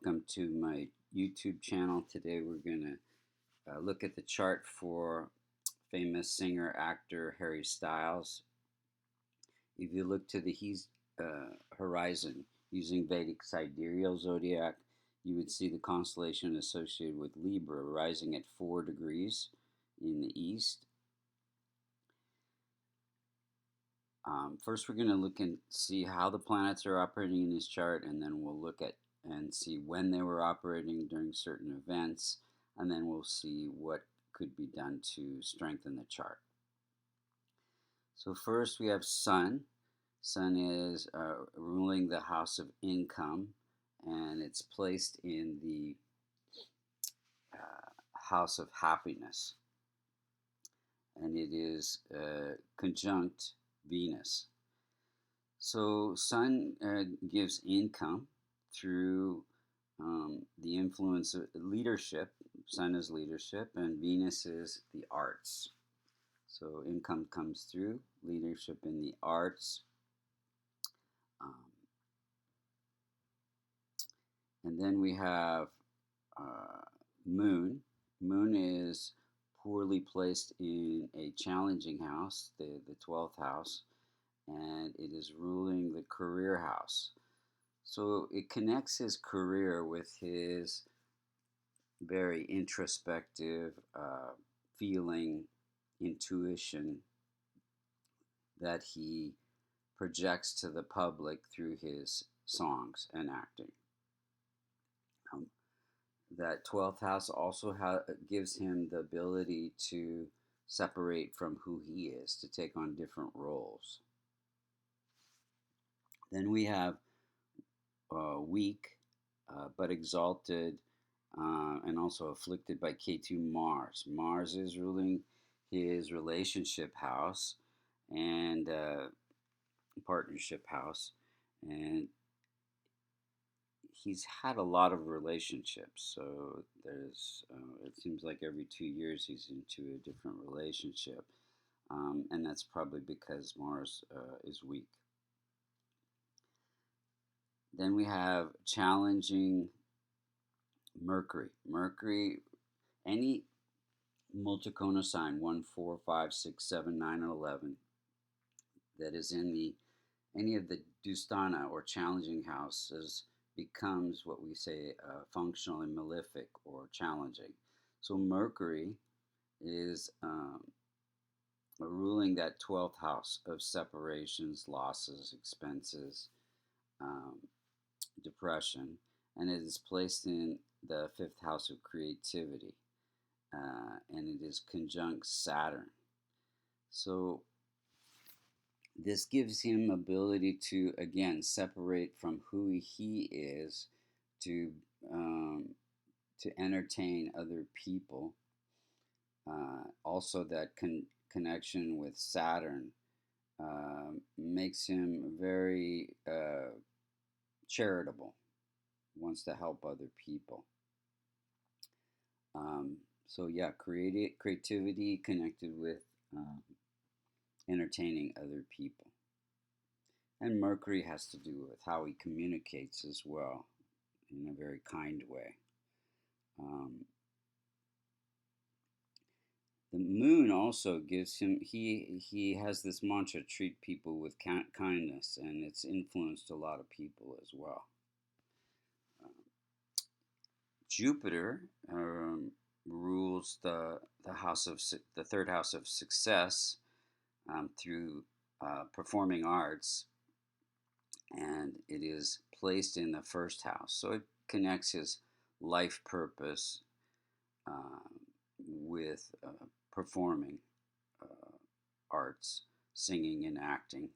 Welcome to my YouTube channel. Today we're going to look at the chart for famous singer actor Harry Styles. If you look to the horizon using Vedic sidereal zodiac, you would see the constellation associated with Libra rising at 4 degrees in the east. First, we're going to look and see how the planets are operating in this chart, and then we'll look at and see when they were operating during certain events, and then we'll see what could be done to strengthen the chart. So first we have Sun. Sun is ruling the house of income, and it's placed in the house of happiness, and it is conjunct Venus. So Sun gives income through the influence of leadership. Sun is leadership, and Venus is the arts. So income comes through leadership in the arts. And then we have Moon. Moon is poorly placed in a challenging house, the 12th house, and it is ruling the career house. So it connects his career with his very introspective feeling, intuition that he projects to the public through his songs and acting. That 12th house also gives him the ability to separate from who he is, to take on different roles. Then we have weak but exalted and also afflicted by Ketu Mars. Mars is ruling his relationship house and partnership house, and he's had a lot of relationships. So there's it seems like every 2 years he's into a different relationship, and that's probably because Mars is weak. Then we have challenging Mercury. Mercury, any multiconal sign, 1, 4, 5, 6, 7, 9, and 11, that is in any of the Dusthana or challenging houses becomes what we say functional and malefic or challenging. So Mercury is ruling that 12th house of separations, losses, expenses, depression, and it is placed in the 5th house of creativity, and it is conjunct Saturn. So this gives him ability to again separate from who he is to entertain other people. Also, that connection with Saturn makes him very charitable, wants to help other people. So yeah, creativity connected with entertaining other people. And Mercury has to do with how he communicates as well, in a very kind way. The Moon also gives him, he has this mantra, treat people with kindness, and it's influenced a lot of people as well. Jupiter rules the house of the 3rd house of success through performing arts, and it is placed in the 1st house. So it connects his life purpose with performing arts, singing and acting.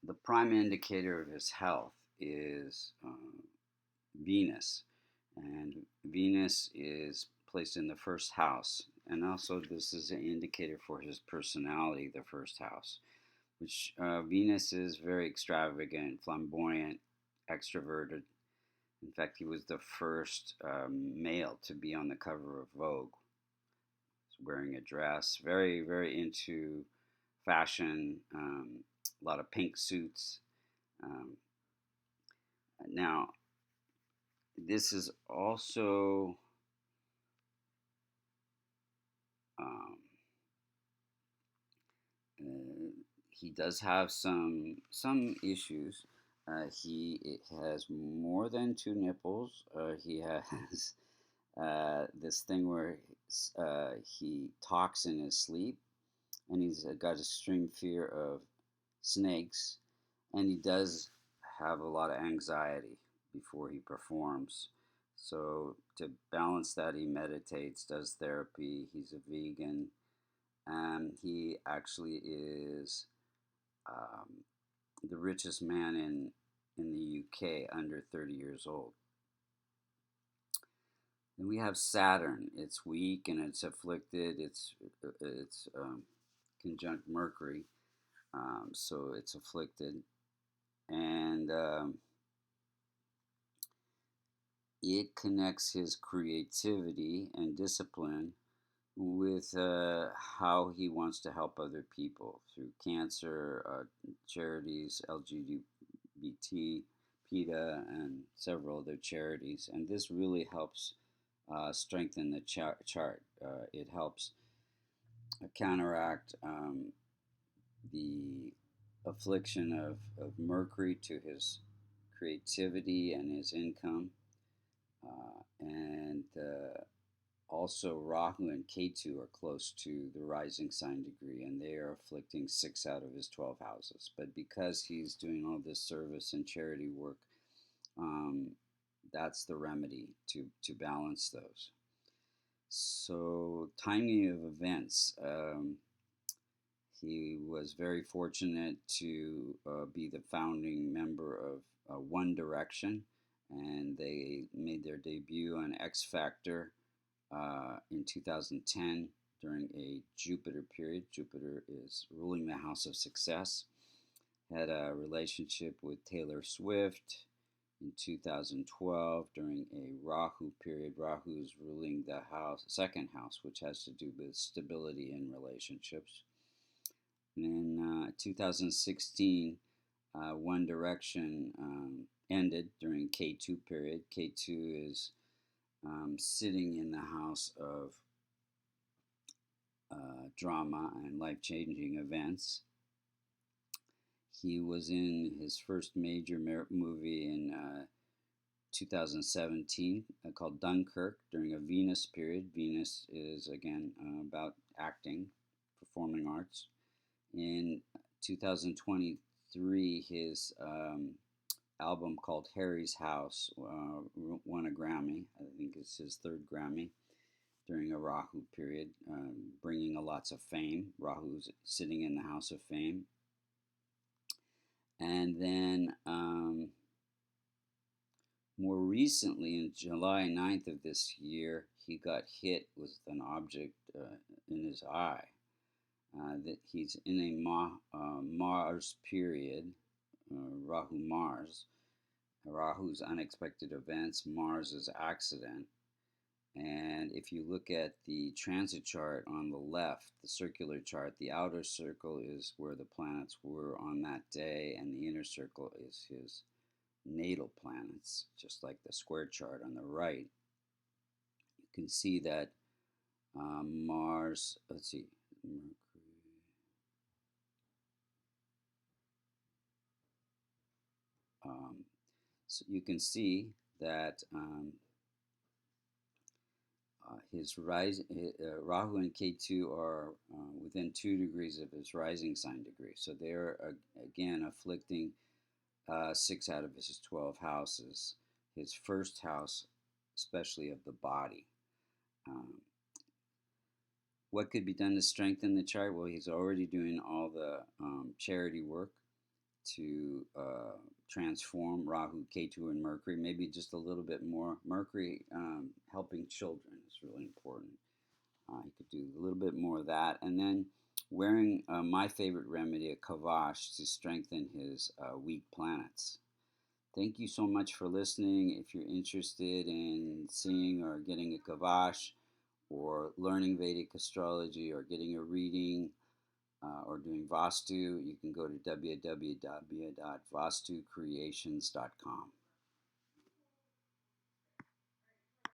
The prime indicator of his health is Venus, and Venus is placed in the 1st house, and also this is an indicator for his personality, the 1st house, which Venus is very extravagant, flamboyant, extroverted. In fact, he was the first male to be on the cover of Vogue. He's wearing a dress, very, very into fashion, a lot of pink suits. Um, Now, this is also um, uh, he does have some issues. He has more than two nipples. He has this thing where he talks in his sleep, and he's got extreme fear of snakes, and he does have a lot of anxiety before he performs. So to balance that, he meditates, does therapy. He's a vegan, and he actually is um, the richest man in the UK under 30 years old. Then we have Saturn. It's weak and it's afflicted. It's conjunct Mercury, so it's afflicted, and it connects his creativity and discipline with how he wants to help other people through cancer, charities, LGBT, PETA, and several other charities. And this really helps strengthen the chart. It helps counteract the affliction of Mercury to his creativity and his income. And also, Rahu and Ketu are close to the rising sign degree, and they are afflicting 6 out of his 12 houses. But because he's doing all this service and charity work, um, that's the remedy to balance those. So, timing of events. He was very fortunate to be the founding member of One Direction, and they made their debut on X Factor in 2010 during a Jupiter period. Jupiter is ruling the house of success. Had a relationship with Taylor Swift in 2012 during a Rahu period. Rahu is ruling the house, second house, which has to do with stability in relationships. And in 2016, One Direction ended during K2 period. K2 is sitting in the house of drama and life-changing events. He was in his first major movie in 2017 called Dunkirk during a Venus period. Venus is, again, about acting, performing arts. In 2023, his album called Harry's House won a Grammy. I think it's his third Grammy during a Rahu period, bringing lots of fame. Rahu's sitting in the House of Fame. And then more recently, in July 9th of this year, he got hit with an object in his eye. That he's in a Mars period, Rahu Mars. Rahu's unexpected events, Mars's accident. And if you look at the transit chart on the left, the circular chart, the outer circle is where the planets were on that day, and the inner circle is his natal planets, just like the square chart on the right. You can see that Mars, let's see, Mercury. So you can see that his Rahu and Ketu are within 2 degrees of his rising sign degree. So they're again afflicting 6 out of his 12 houses. His first house, especially of the body. What could be done to strengthen the chart? Well, he's already doing all the charity work to transform Rahu, Ketu, and Mercury. Maybe just a little bit more. Mercury helping children is really important. You could do a little bit more of that. And then wearing my favorite remedy, a kavash, to strengthen his weak planets. Thank you so much for listening. If you're interested in seeing or getting a kavash or learning Vedic astrology or getting a reading, or doing Vastu, you can go to www.vastucreations.com.